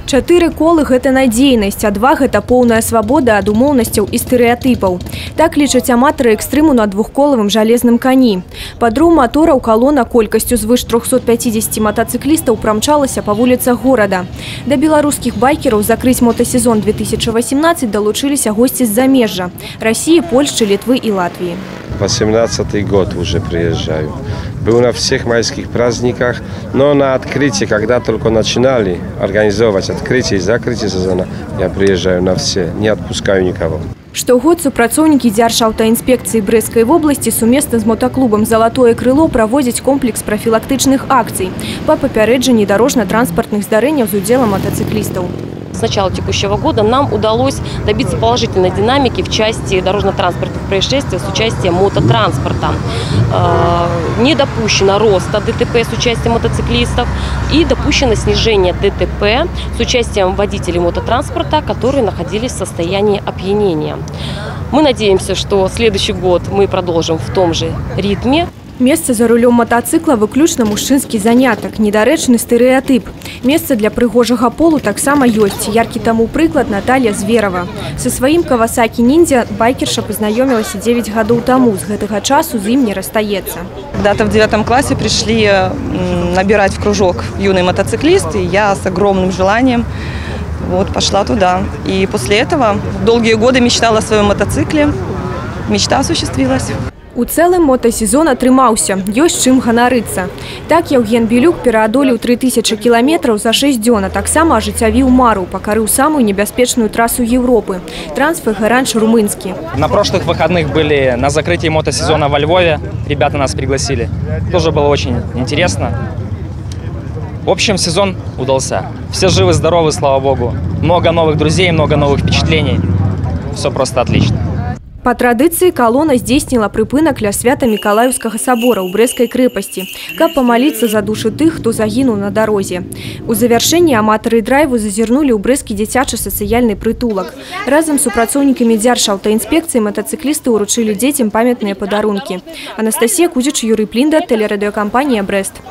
4 колы – гэта надзейнасць, а 2 – гэта поўная свабода ад умоўнасцяў і стэрэатыпаў. Так лічаць аматары экстрыму на двухколавым жалезным кані. Пад роў матораў калона колькасцю звыш 350 матацыклістаў прамчалася па вуліцах горада. Да беларускіх байкераў закрыць мотосезон 2018 далучыліся госці з замежжа – России, Польши, Литвы и Латвии. 18-й год уже приезжаю. Был на всех майских праздниках, но на открытие, когда только начинали организовывать открытие и закрытие сезона, я приезжаю на все, не отпускаю никого. Штогод супрацоўнікі Дзяржаўтаінспекцыі Брэсцкай вобласці сумесна з мотоклубам «Залатое крыло» праводзяць комплекс профилактычных акцый по папярэджанні дорожно-транспортных здарэнняў з удзелам мотоциклистов. С начала текущего года нам удалось добиться положительной динамики в части дорожно-транспортных происшествий с участием мототранспорта. Не допущено роста ДТП с участием мотоциклистов и допущено снижение ДТП с участием водителей мототранспорта, которые находились в состоянии опьянения. Мы надеемся, что следующий год мы продолжим в том же ритме. Месца за рулем мотоцикла выключна мужчынскі занятак, недарэчны стэрэатып. Месца для прыгожага полу таксама ёсць. Яркі таму прыклад Наталья Зверова. Со сваім Кавасакі Ниндзя байкерша познаёмілася 9 гадоў таму. З гэтага часу з ім не расстаецца. Когда-то в 9 классе пришли набирать в кружок юные мотоциклисты, и я с огромным желанием пошла туда. И после этого долгие годы мечтала о своем мотоцикле. Мечта осуществилась. У цэлым мотосезон атрымаўся, ёсць чым ганарыцца. Так Евген Белюк пераадолеў 3000 кіламетраў за 6 дзён, а таксама ажыццявіў мару, пакарыў самую небяспечную трассу Европы – Трансфегаранж-Румынскі. На прошлых выходных были на закрытии мотосезона во Львове. Ребята нас пригласили. Тоже было очень интересно. В общем, сезон удался. Все живы, здоровы, слава богу. Много новых друзей, много новых впечатлений. Все просто отлично. По традыцыі калона здзейсніла прыпынак ля свята Мікалаеўскага сабора ў Брэсцкай крэпасці, каб памаліцца за душы тых, хто загінуў на дарозе. У завяршэнні аматары драйву зазірнулі ў брэсцкі дзіцячы сацыяльны прытулак. Разам з супрацоўнікамі Дзяржаўтаінспекцыі матацыклісты ўручылі дзецям памятныя падарункі. Анастасія Кузіч, Юрый Плінда, тэлерадыёкампанія «Брэст».